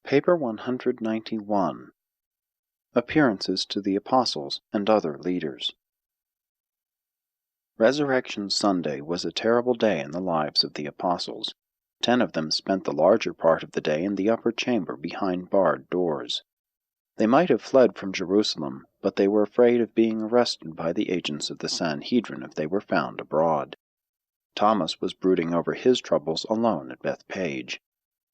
Paper 191. Appearances to the Apostles and Other Leaders. Resurrection Sunday was a terrible day in the lives of the Apostles. 10 of them spent the larger part of the day in the upper chamber behind barred doors. They might have fled from Jerusalem, but they were afraid of being arrested by the agents of the Sanhedrin if they were found abroad. Thomas was brooding over his troubles alone at Bethpage.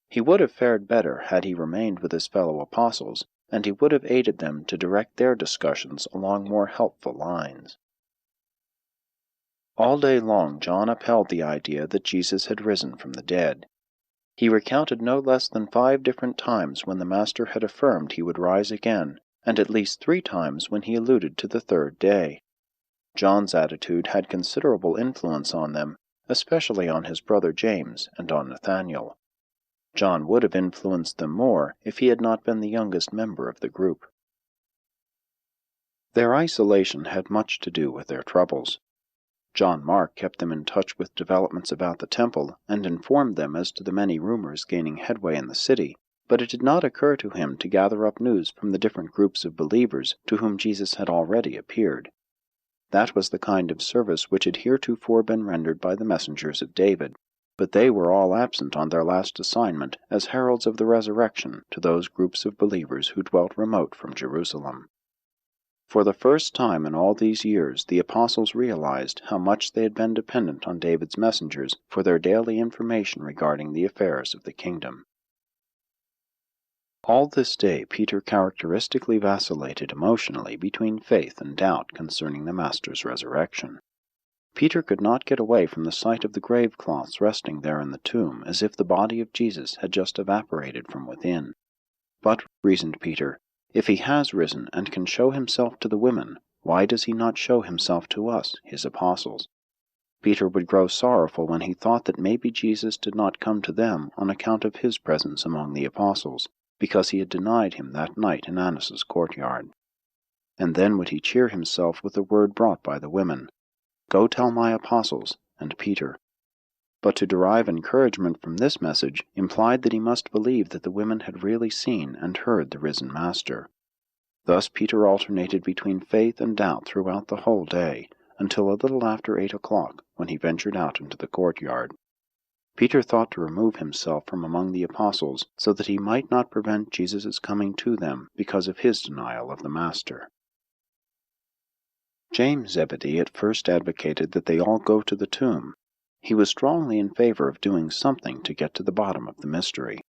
He would have fared better had he remained with his fellow apostles, and he would have aided them to direct their discussions along more helpful lines. All day long John upheld the idea that Jesus had risen from the dead. He recounted no less than 5 different times when the Master had affirmed he would rise again, and at least 3 times when he alluded to the 3rd day. John's attitude had considerable influence on them, especially on his brother James and on Nathanael. John would have influenced them more if he had not been the youngest member of the group. Their isolation had much to do with their troubles. John Mark kept them in touch with developments about the temple and informed them as to the many rumors gaining headway in the city, but it did not occur to him to gather up news from the different groups of believers to whom Jesus had already appeared. That was the kind of service which had heretofore been rendered by the messengers of David, but they were all absent on their last assignment as heralds of the resurrection to those groups of believers who dwelt remote from Jerusalem. For the first time in all these years, the apostles realized how much they had been dependent on David's messengers for their daily information regarding the affairs of the kingdom. All this day Peter characteristically vacillated emotionally between faith and doubt concerning the Master's resurrection. Peter could not get away from the sight of the grave cloths resting there in the tomb, as if the body of Jesus had just evaporated from within. But, reasoned Peter, if he has risen and can show himself to the women, why does he not show himself to us, his apostles? Peter would grow sorrowful when he thought that maybe Jesus did not come to them on account of his presence among the apostles, because he had denied him that night in Annas' courtyard. And then would he cheer himself with the word brought by the women, "Go tell my apostles," and Peter. But to derive encouragement from this message implied that he must believe that the women had really seen and heard the risen Master. Thus Peter alternated between faith and doubt throughout the whole day, until a little after 8 o'clock, when he ventured out into the courtyard. Peter thought to remove himself from among the apostles so that he might not prevent Jesus' coming to them because of his denial of the Master. James Zebedee at first advocated that they all go to the tomb. He was strongly in favor of doing something to get to the bottom of the mystery.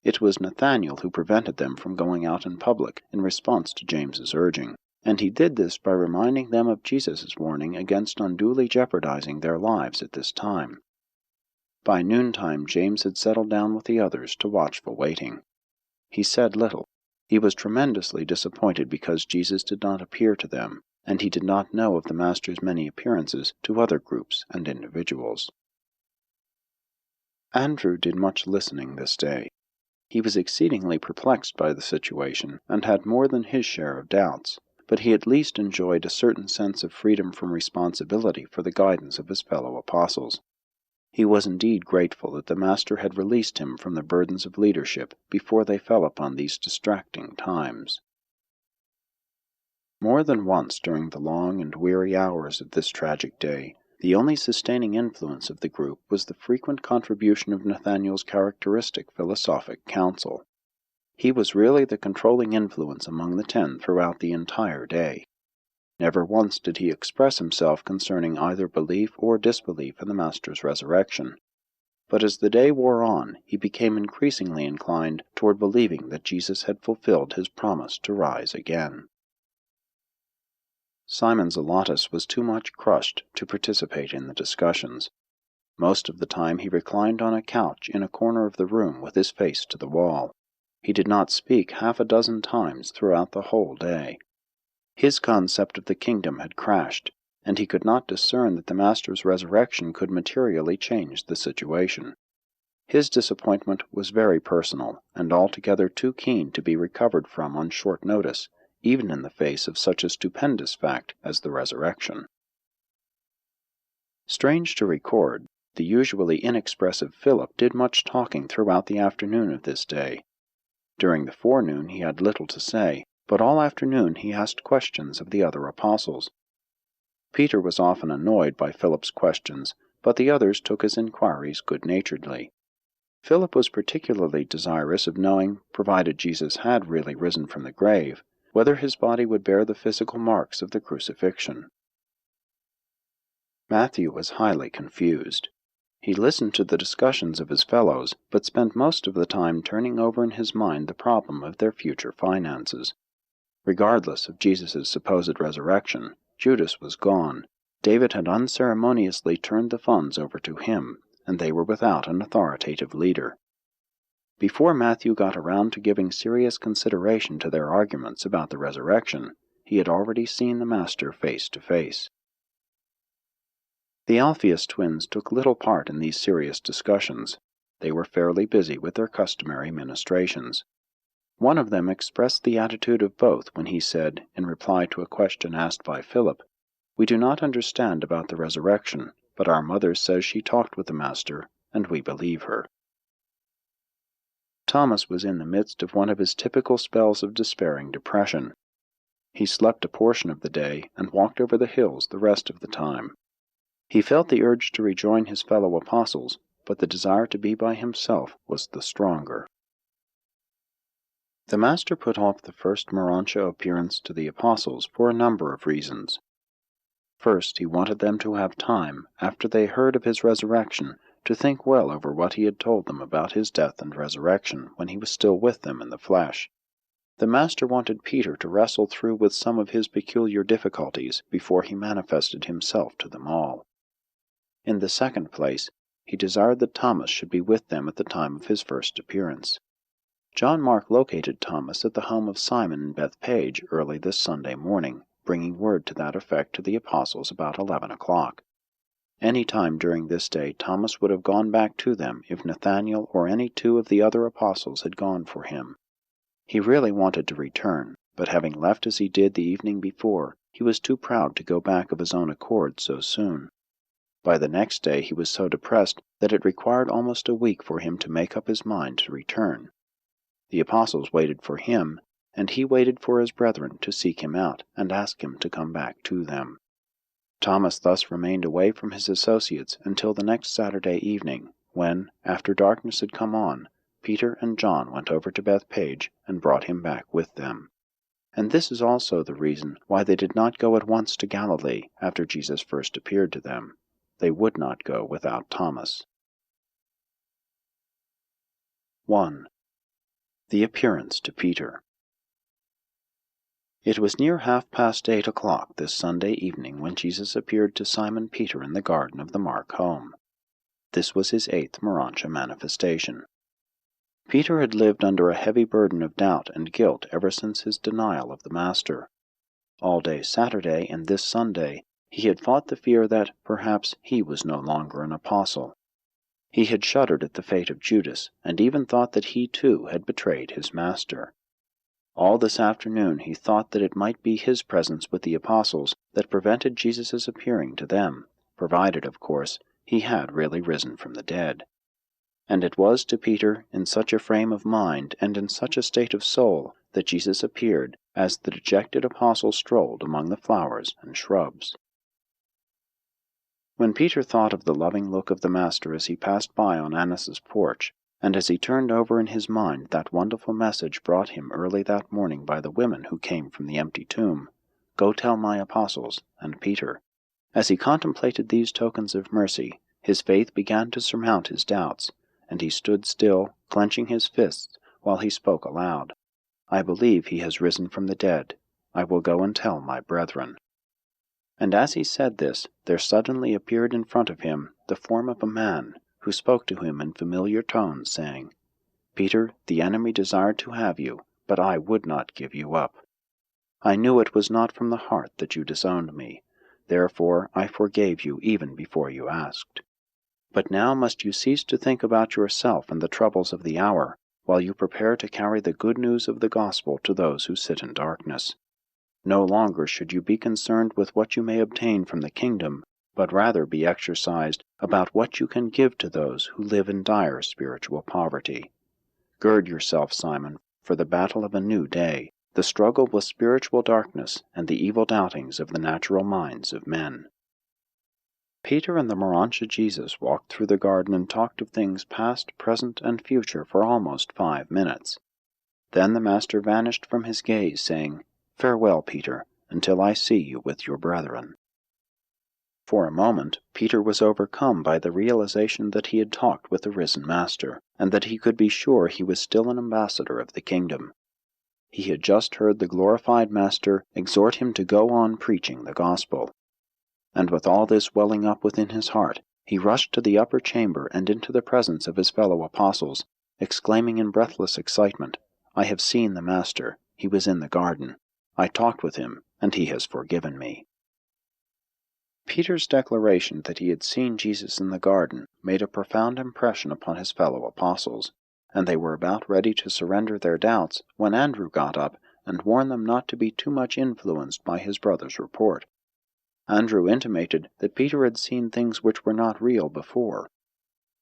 It was Nathanael who prevented them from going out in public in response to James's urging, and he did this by reminding them of Jesus' warning against unduly jeopardizing their lives at this time. By noontime James had settled down with the others to watchful waiting. He said little. He was tremendously disappointed because Jesus did not appear to them, and he did not know of the Master's many appearances to other groups and individuals. Andrew did much listening this day. He was exceedingly perplexed by the situation, and had more than his share of doubts, but he at least enjoyed a certain sense of freedom from responsibility for the guidance of his fellow apostles. He was indeed grateful that the Master had released him from the burdens of leadership before they fell upon these distracting times. More than once during the long and weary hours of this tragic day, the only sustaining influence of the group was the frequent contribution of Nathanael's characteristic philosophic counsel. He was really the controlling influence among the 10 throughout the entire day. Never once did he express himself concerning either belief or disbelief in the Master's resurrection. But as the day wore on, he became increasingly inclined toward believing that Jesus had fulfilled his promise to rise again. Simon Zelotes was too much crushed to participate in the discussions. Most of the time he reclined on a couch in a corner of the room with his face to the wall. He did not speak 6 times throughout the whole day. His concept of the kingdom had crashed, and he could not discern that the Master's resurrection could materially change the situation. His disappointment was very personal, and altogether too keen to be recovered from on short notice, even in the face of such a stupendous fact as the resurrection. Strange to record, the usually inexpressive Philip did much talking throughout the afternoon of this day. During the forenoon he had little to say, but all afternoon he asked questions of the other apostles. Peter was often annoyed by Philip's questions, but the others took his inquiries good-naturedly. Philip was particularly desirous of knowing, provided Jesus had really risen from the grave, whether his body would bear the physical marks of the crucifixion. Matthew was highly confused. He listened to the discussions of his fellows, but spent most of the time turning over in his mind the problem of their future finances. Regardless of Jesus' supposed resurrection, Judas was gone. David had unceremoniously turned the funds over to him, and they were without an authoritative leader. Before Matthew got around to giving serious consideration to their arguments about the resurrection, he had already seen the Master face to face. The Alphaeus twins took little part in these serious discussions. They were fairly busy with their customary ministrations. One of them expressed the attitude of both when he said, in reply to a question asked by Philip, "We do not understand about the resurrection, but our mother says she talked with the Master, and we believe her." Thomas was in the midst of one of his typical spells of despairing depression. He slept a portion of the day and walked over the hills the rest of the time. He felt the urge to rejoin his fellow apostles, but the desire to be by himself was the stronger. The Master put off the first MORONTIA appearance to the apostles for a number of reasons. First, he wanted them to have time, after they heard of his resurrection, to think well over what he had told them about his death and resurrection when he was still with them in the flesh. The Master wanted Peter to wrestle through with some of his peculiar difficulties before he manifested himself to them all. In the second place, he desired that Thomas should be with them at the time of his first appearance. John Mark located Thomas at the home of Simon in Bethpage early this Sunday morning, bringing word to that effect to the apostles about 11 o'clock. Any time during this day Thomas would have gone back to them if Nathanael or any two of the other apostles had gone for him. He really wanted to return, but having left as he did the evening before, he was too proud to go back of his own accord so soon. By the next day he was so depressed that it required almost a week for him to make up his mind to return. The apostles waited for him, and he waited for his brethren to seek him out and ask him to come back to them. Thomas thus remained away from his associates until the next Saturday evening, when, after darkness had come on, Peter and John went over to Bethpage and brought him back with them. And this is also the reason why they did not go at once to Galilee after Jesus first appeared to them. They would not go without Thomas. 1. The appearance to Peter. It was near 8:30 this Sunday evening when Jesus appeared to Simon Peter in the garden of the Mark home. This was his 8th MORONTIA manifestation. Peter had lived under a heavy burden of doubt and guilt ever since his denial of the Master. All day Saturday and this Sunday he had fought the fear that, perhaps, he was no longer an apostle. He had shuddered at the fate of Judas, and even thought that he too had betrayed his Master. All this afternoon he thought that it might be his presence with the apostles that prevented Jesus' appearing to them, provided, of course, he had really risen from the dead. And it was to Peter in such a frame of mind and in such a state of soul that Jesus appeared as the dejected apostle strolled among the flowers and shrubs. When Peter thought of the loving look of the Master as he passed by on Annas' porch, and as he turned over in his mind that wonderful message brought him early that morning by the women who came from the empty tomb, "Go tell my apostles," and Peter, as he contemplated these tokens of mercy, his faith began to surmount his doubts, and he stood still, clenching his fists, while he spoke aloud, "I believe he has risen from the dead. I will go and tell my brethren." And as he said this, there suddenly appeared in front of him the form of a man, who spoke to him in familiar tones, saying, "Peter, the enemy desired to have you, but I would not give you up. I knew it was not from the heart that you disowned me, therefore I forgave you even before you asked. But now must you cease to think about yourself and the troubles of the hour, while you prepare to carry the good news of the gospel to those who sit in darkness. No longer should you be concerned with what you may obtain from the kingdom, but rather be exercised about what you can give to those who live in dire spiritual poverty. Gird yourself, Simon, for the battle of a new day, the struggle with spiritual darkness and the evil doubtings of the natural minds of men. Peter and the Morontia Jesus walked through the garden and talked of things past, present, and future for almost 5 minutes. Then the Master vanished from his gaze, saying, "Farewell, Peter, until I see you with your brethren." For a moment, Peter was overcome by the realization that he had talked with the risen Master, and that he could be sure he was still an ambassador of the kingdom. He had just heard the glorified Master exhort him to go on preaching the gospel. And with all this welling up within his heart, he rushed to the upper chamber and into the presence of his fellow apostles, exclaiming in breathless excitement, "I have seen the Master. He was in the garden. I talked with him, and he has forgiven me." Peter's declaration that he had seen Jesus in the garden made a profound impression upon his fellow apostles, and they were about ready to surrender their doubts when Andrew got up and warned them not to be too much influenced by his brother's report. Andrew intimated that Peter had seen things which were not real before.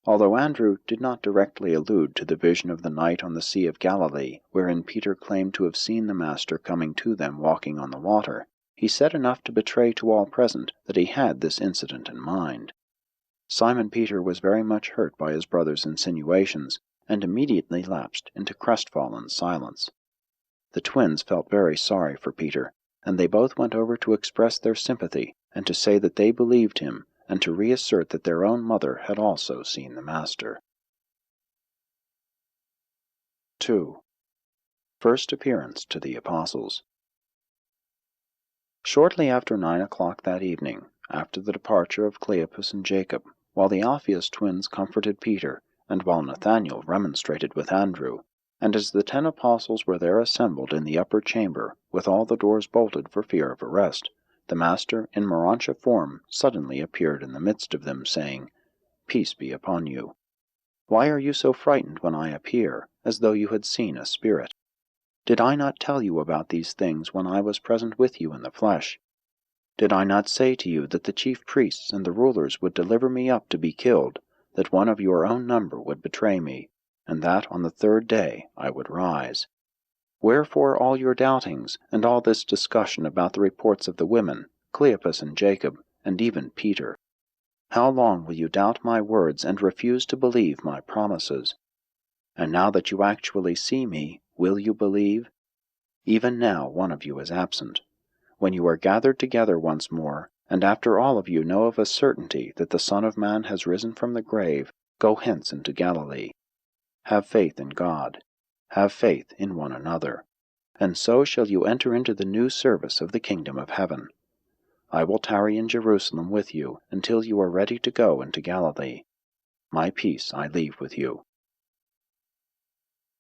Although Andrew did not directly allude to the vision of the night on the Sea of Galilee, wherein Peter claimed to have seen the Master coming to them walking on the water, he said enough to betray to all present that he had this incident in mind. Simon Peter was very much hurt by his brother's insinuations, and immediately lapsed into crestfallen silence. The twins felt very sorry for Peter, and they both went over to express their sympathy, and to say that they believed him, and to reassert that their own mother had also seen the Master. 2. First Appearance to the Apostles. Shortly after 9 o'clock that evening, after the departure of Cleopas and Jacob, while the Alphaeus twins comforted Peter, and while Nathanael remonstrated with Andrew, and as the 10 apostles were there assembled in the upper chamber, with all the doors bolted for fear of arrest, the Master, in Morontia form, suddenly appeared in the midst of them, saying, "Peace be upon you. Why are you so frightened when I appear, as though you had seen a spirit? Did I not tell you about these things when I was present with you in the flesh? Did I not say to you that the chief priests and the rulers would deliver me up to be killed, that one of your own number would betray me, and that on the 3rd day I would rise? Wherefore all your doubtings, and all this discussion about the reports of the women, Cleopas and Jacob, and even Peter? How long will you doubt my words and refuse to believe my promises? And now that you actually see me, will you believe? Even now one of you is absent. When you are gathered together once more, and after all of you know of a certainty that the Son of Man has risen from the grave, go hence into Galilee. Have faith in God. Have faith in one another. And so shall you enter into the new service of the kingdom of heaven. I will tarry in Jerusalem with you until you are ready to go into Galilee. My peace I leave with you."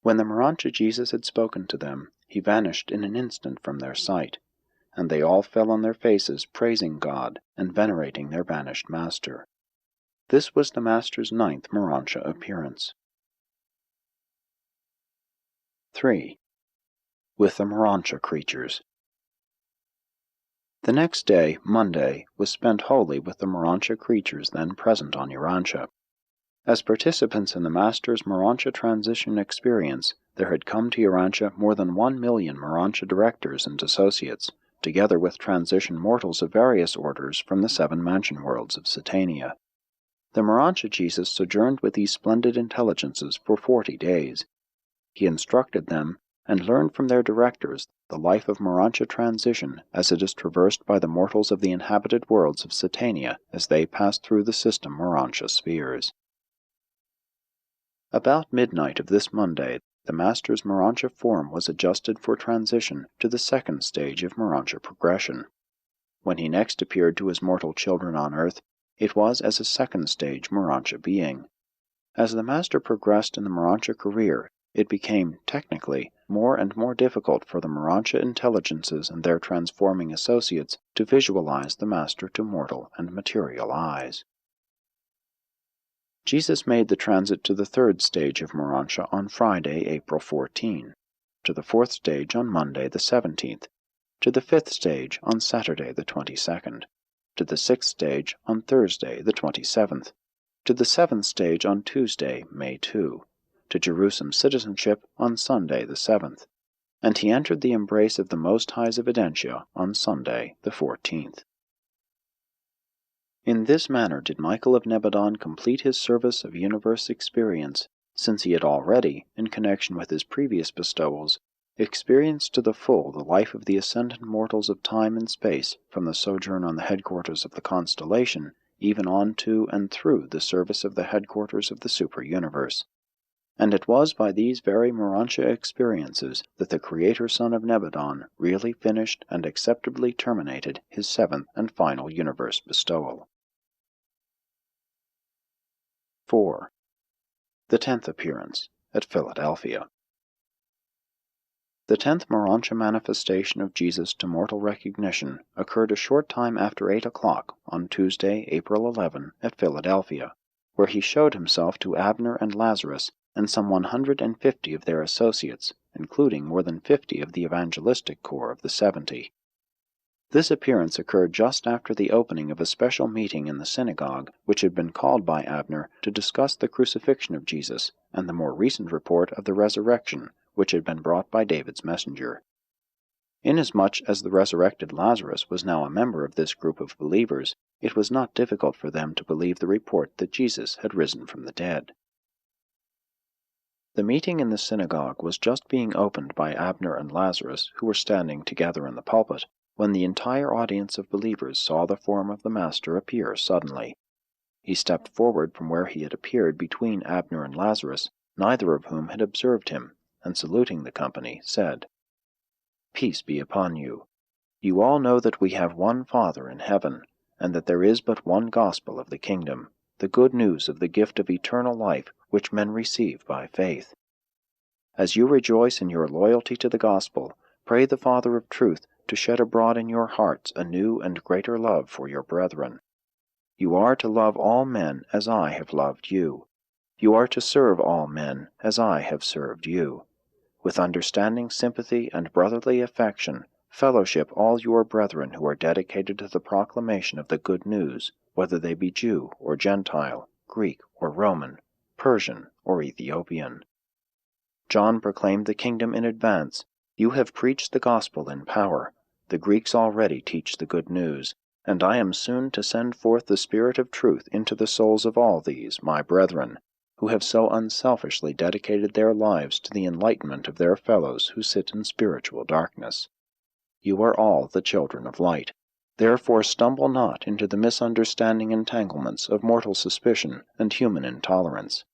When the Morontia Jesus had spoken to them, he vanished in an instant from their sight, and they all fell on their faces praising God and venerating their vanished Master. This was the Master's 9th Morontia appearance. 3. With the Morontia creatures. The next day, Monday, was spent wholly with the Morontia creatures then present on Urantia. As participants in the Master's Morontia transition experience, there had come to Urantia more than 1 million Morontia directors and associates, together with transition mortals of various orders from the 7 mansion worlds of Satania. The Morontia Jesus sojourned with these splendid intelligences for 40 days. He instructed them, and learned from their directors the life of Morontia transition as it is traversed by the mortals of the inhabited worlds of Satania as they pass through the system Morontia spheres. About midnight of this Monday, the Master's Morontia form was adjusted for transition to the 2nd stage of Morontia progression. When he next appeared to his mortal children on earth, it was as a 2nd stage Morontia being. As the Master progressed in the Morontia career, it became, technically, more and more difficult for the Morontia intelligences and their transforming associates to visualize the Master to mortal and material eyes. Jesus made the transit to the 3rd stage of Morontia on Friday, April 14, to the 4th stage on Monday the 17th, to the 5th stage on Saturday the 22nd, to the 6th stage on Thursday the 27th, to the 7th stage on Tuesday, May 2, to Jerusalem citizenship on Sunday the 7th, and he entered the embrace of the Most High's evidentia on Sunday the 14th. In this manner did Michael of Nebadon complete his service of universe experience, since he had already, in connection with his previous bestowals, experienced to the full the life of the ascendant mortals of time and space from the sojourn on the headquarters of the constellation, even on to and through the service of the headquarters of the super-universe. And it was by these very Morontia experiences that the Creator Son of Nebadon really finished and acceptably terminated his seventh and final universe bestowal. 4. The 10th appearance, at Philadelphia. The 10th Morontia manifestation of Jesus to mortal recognition occurred a short time after 8 o'clock on Tuesday, April 11, at Philadelphia, where he showed himself to Abner and Lazarus and some 150 of their associates, including more than 50 of the evangelistic corps of the 70. This appearance occurred just after the opening of a special meeting in the synagogue, which had been called by Abner to discuss the crucifixion of Jesus and the more recent report of the resurrection, which had been brought by David's messenger. Inasmuch as the resurrected Lazarus was now a member of this group of believers, it was not difficult for them to believe the report that Jesus had risen from the dead. The meeting in the synagogue was just being opened by Abner and Lazarus, who were standing together in the pulpit, when the entire audience of believers saw the form of the Master appear suddenly. He stepped forward from where he had appeared between Abner and Lazarus, neither of whom had observed him, and saluting the company, said, "Peace be upon you. You all know that we have one Father in heaven, and that there is but one gospel of the kingdom, the good news of the gift of eternal life which men receive by faith. As you rejoice in your loyalty to the gospel, pray the Father of truth to shed abroad in your hearts a new and greater love for your brethren. You are to love all men as I have loved you. You are to serve all men as I have served you. With understanding sympathy and brotherly affection, fellowship all your brethren who are dedicated to the proclamation of the good news, whether they be Jew or Gentile, Greek or Roman, Persian or Ethiopian. John proclaimed the kingdom in advance. You have preached the gospel in power. The Greeks already teach the good news, and I am soon to send forth the Spirit of truth into the souls of all these, my brethren, who have so unselfishly dedicated their lives to the enlightenment of their fellows who sit in spiritual darkness. You are all the children of light. Therefore stumble not into the misunderstanding entanglements of mortal suspicion and human intolerance.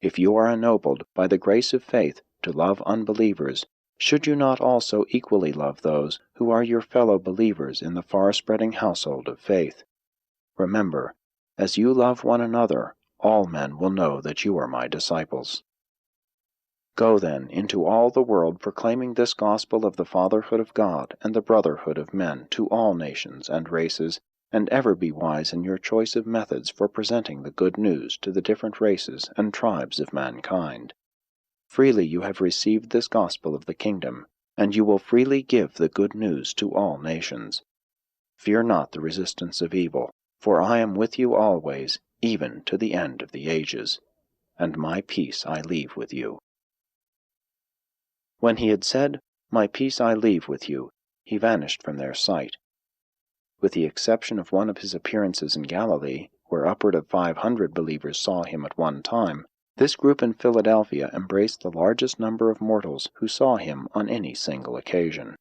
If you are ennobled by the grace of faith to love unbelievers, should you not also equally love those who are your fellow believers in the far-spreading household of faith? Remember, as you love one another, all men will know that you are my disciples. Go then into all the world proclaiming this gospel of the fatherhood of God and the brotherhood of men to all nations and races, and ever be wise in your choice of methods for presenting the good news to the different races and tribes of mankind. Freely you have received this gospel of the kingdom, and you will freely give the good news to all nations. Fear not the resistance of evil, for I am with you always, even to the end of the ages. And my peace I leave with you." When he had said, "My peace I leave with you," he vanished from their sight. With the exception of one of his appearances in Galilee, where upward of 500 believers saw him at one time, this group in Philadelphia embraced the largest number of mortals who saw him on any single occasion.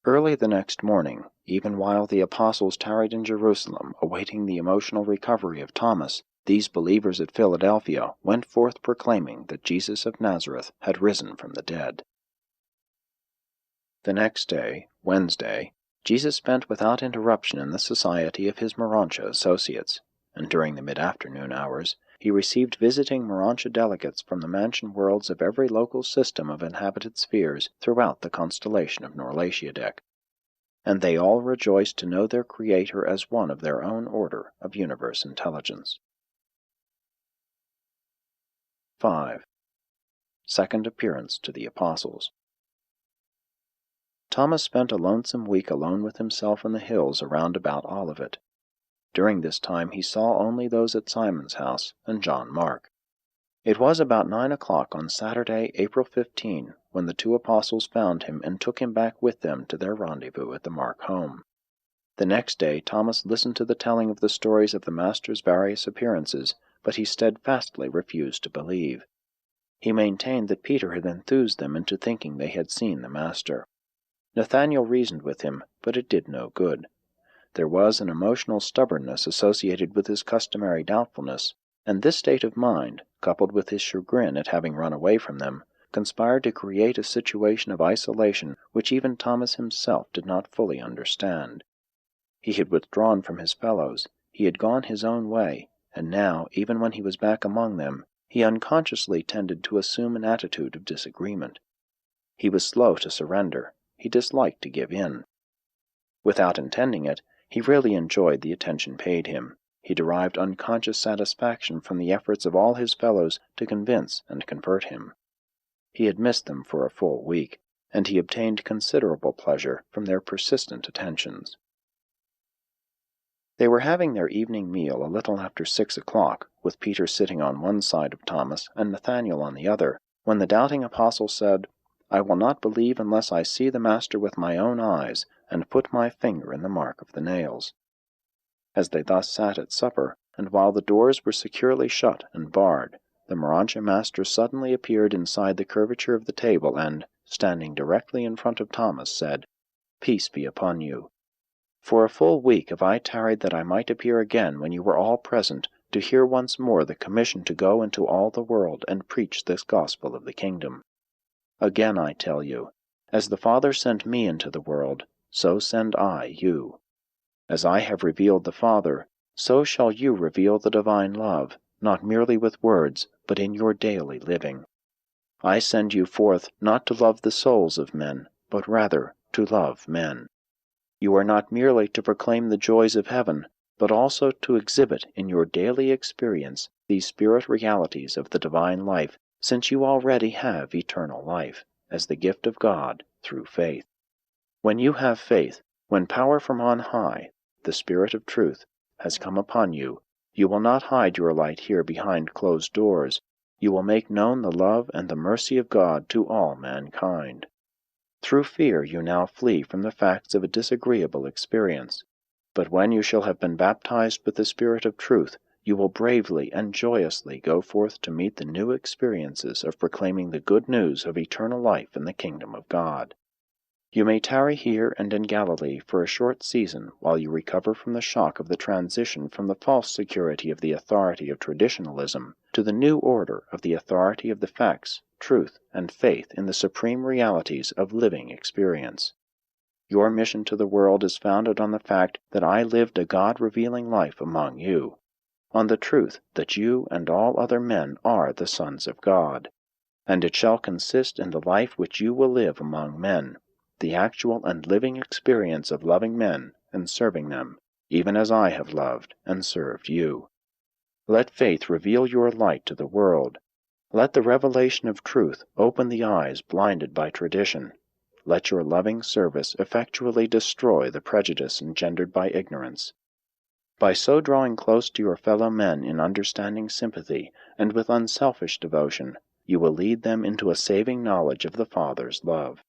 Early the next morning, even while the apostles tarried in Jerusalem awaiting the emotional recovery of Thomas, these believers at Philadelphia went forth proclaiming that Jesus of Nazareth had risen from the dead. The next day, Wednesday, Jesus spent without interruption in the society of his Morontia associates, and during the mid-afternoon hours he received visiting Morontia delegates from the mansion worlds of every local system of inhabited spheres throughout the constellation of Norlatiadec, and they all rejoiced to know their Creator as one of their own order of universe intelligence. 5. Second appearance to the apostles. Thomas spent a lonesome week alone with himself in the hills around about Olivet. During this time he saw only those at Simon's house and John Mark. It was about 9 o'clock on Saturday, April 15, when the two apostles found him and took him back with them to their rendezvous at the Mark home. The next day Thomas listened to the telling of the stories of the Master's various appearances, but he steadfastly refused to believe. He maintained that Peter had enthused them into thinking they had seen the Master. Nathanael reasoned with him, but it did no good. There was an emotional stubbornness associated with his customary doubtfulness, and this state of mind, coupled with his chagrin at having run away from them, conspired to create a situation of isolation which even Thomas himself did not fully understand. He had withdrawn from his fellows, he had gone his own way, and now, even when he was back among them, he unconsciously tended to assume an attitude of disagreement. He was slow to surrender, he disliked to give in. Without intending it, he really enjoyed the attention paid him. He derived unconscious satisfaction from the efforts of all his fellows to convince and convert him. He had missed them for a full week, and he obtained considerable pleasure from their persistent attentions. They were having their evening meal a little after 6 o'clock, with Peter sitting on one side of Thomas and Nathanael on the other, when the doubting apostle said, "I will not believe unless I see the Master with my own eyes, and put my finger in the mark of the nails." As they thus sat at supper, and while the doors were securely shut and barred, the Morontia Master suddenly appeared inside the curvature of the table and, standing directly in front of Thomas, said, "Peace be upon you. For a full week have I tarried that I might appear again when you were all present, to hear once more the commission to go into all the world and preach this gospel of the kingdom. Again I tell you, as the Father sent me into the world, so send I you. As I have revealed the Father, so shall you reveal the divine love, not merely with words, but in your daily living. I send you forth not to love the souls of men, but rather to love men. You are not merely to proclaim the joys of heaven, but also to exhibit in your daily experience these spirit realities of the divine life, since you already have eternal life, as the gift of God through faith. When you have faith, when power from on high, the Spirit of truth, has come upon you, you will not hide your light here behind closed doors. You will make known the love and the mercy of God to all mankind. Through fear you now flee from the facts of a disagreeable experience. But when you shall have been baptized with the Spirit of truth, you will bravely and joyously go forth to meet the new experiences of proclaiming the good news of eternal life in the kingdom of God. You may tarry here and in Galilee for a short season while you recover from the shock of the transition from the false security of the authority of traditionalism to the new order of the authority of the facts, truth, and faith in the supreme realities of living experience. Your mission to the world is founded on the fact that I lived a God-revealing life among you, on the truth that you and all other men are the sons of God, and it shall consist in the life which you will live among men, the actual and living experience of loving men and serving them, even as I have loved and served you. Let faith reveal your light to the world. Let the revelation of truth open the eyes blinded by tradition. Let your loving service effectually destroy the prejudice engendered by ignorance. By so drawing close to your fellow men in understanding sympathy and with unselfish devotion, you will lead them into a saving knowledge of the Father's love.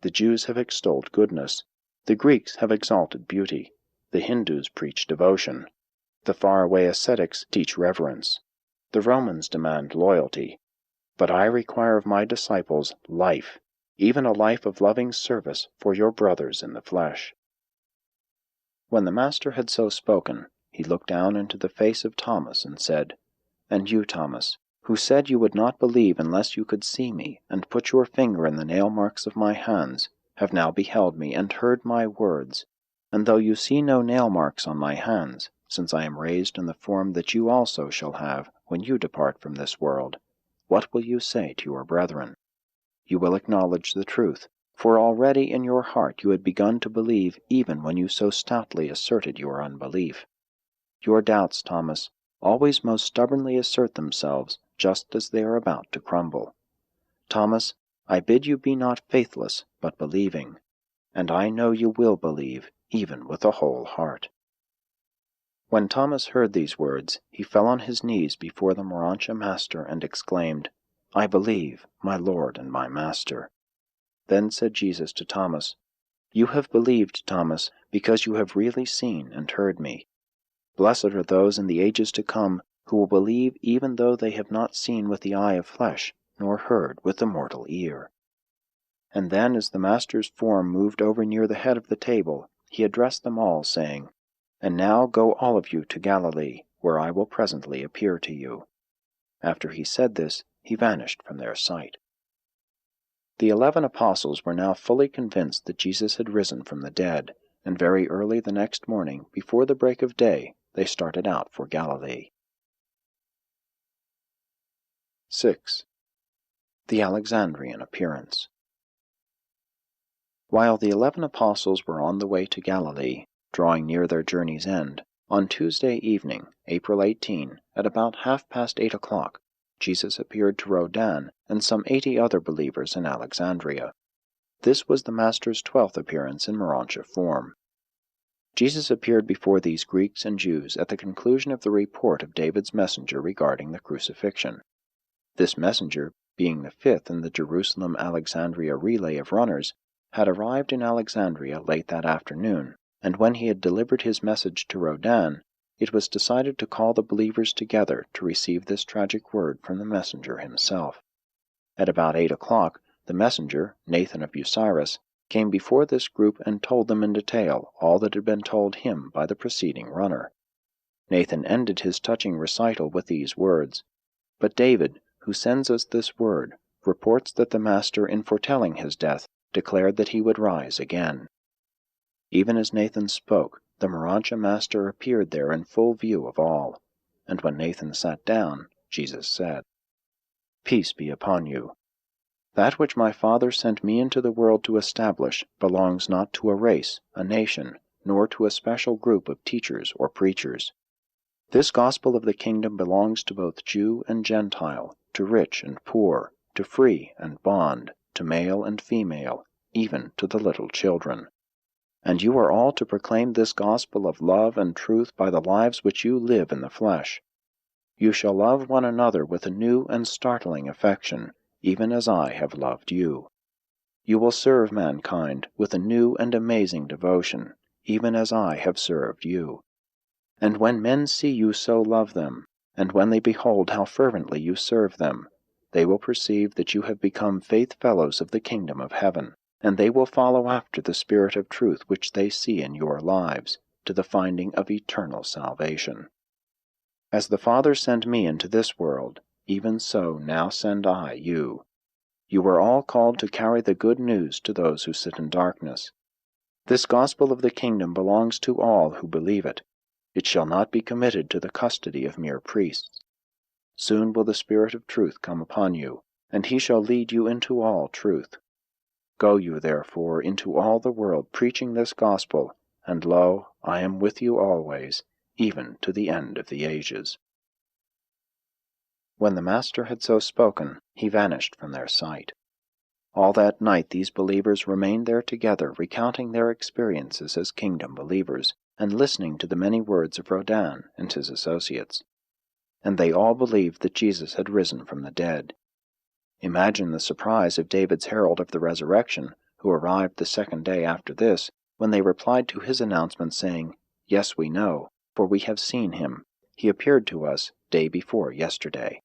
The Jews have extolled goodness, the Greeks have exalted beauty, the Hindus preach devotion, the faraway ascetics teach reverence, the Romans demand loyalty, but I require of my disciples life, even a life of loving service for your brothers in the flesh." When the Master had so spoken, he looked down into the face of Thomas and said, "And you, Thomas, who said you would not believe unless you could see me and put your finger in the nail marks of my hands, have now beheld me and heard my words. And though you see no nail marks on my hands, since I am raised in the form that you also shall have when you depart from this world, what will you say to your brethren? You will acknowledge the truth, for already in your heart you had begun to believe even when you so stoutly asserted your unbelief. Your doubts, Thomas, always most stubbornly assert themselves just as they are about to crumble. Thomas, I bid you be not faithless, but believing, and I know you will believe, even with a whole heart. When Thomas heard these words, he fell on his knees before the Morontia master and exclaimed, "I believe, my Lord and my Master." Then said Jesus to Thomas, "You have believed, Thomas, because you have really seen and heard me. Blessed are those in the ages to come who will believe even though they have not seen with the eye of flesh, nor heard with the mortal ear." And then, as the Master's form moved over near the head of the table, he addressed them all, saying, "And now go all of you to Galilee, where I will presently appear to you." After he said this, he vanished from their sight. The 11 apostles were now fully convinced that Jesus had risen from the dead, and very early the next morning, before the break of day, they started out for Galilee. 6. The Alexandrian Appearance. While the 11 apostles were on the way to Galilee, drawing near their journey's end, on Tuesday evening, April 18, at about 8:30, Jesus appeared to Rhodan and some 80 other believers in Alexandria. This was the Master's 12th appearance in Morontia form. Jesus appeared before these Greeks and Jews at the conclusion of the report of David's messenger regarding the crucifixion. This messenger, being the 5th in the Jerusalem-Alexandria relay of runners, had arrived in Alexandria late that afternoon, and when he had delivered his message to Rhodan, it was decided to call the believers together to receive this tragic word from the messenger himself. At about 8 o'clock, the messenger, Nathan of Bucyrus, came before this group and told them in detail all that had been told him by the preceding runner. Nathan ended his touching recital with these words, "But David, who sends us this word, reports that the Master, in foretelling his death, declared that he would rise again." Even as Nathan spoke, the Morontia master appeared there in full view of all, and when Nathan sat down, Jesus said, "Peace be upon you. That which my Father sent me into the world to establish belongs not to a race, a nation, nor to a special group of teachers or preachers. This gospel of the kingdom belongs to both Jew and Gentile, to rich and poor, to free and bond, to male and female, even to the little children. And you are all to proclaim this gospel of love and truth by the lives which you live in the flesh. You shall love one another with a new and startling affection, even as I have loved you. You will serve mankind with a new and amazing devotion, even as I have served you. And when men see you so love them, and when they behold how fervently you serve them, they will perceive that you have become faith fellows of the kingdom of heaven, and they will follow after the Spirit of truth which they see in your lives, to the finding of eternal salvation. As the Father sent me into this world, even so now send I you. You are all called to carry the good news to those who sit in darkness. This gospel of the kingdom belongs to all who believe it. It shall not be committed to the custody of mere priests. Soon will the Spirit of truth come upon you, and he shall lead you into all truth. Go you therefore into all the world preaching this gospel, and lo, I am with you always, even to the end of the ages." When the Master had so spoken, he vanished from their sight. All that night these believers remained there together, recounting their experiences as kingdom believers, and listening to the many words of Rhodan and his associates. And they all believed that Jesus had risen from the dead. Imagine the surprise of David's herald of the resurrection, who arrived the second day after this, when they replied to his announcement, saying, "Yes, we know, for we have seen him. He appeared to us day before yesterday."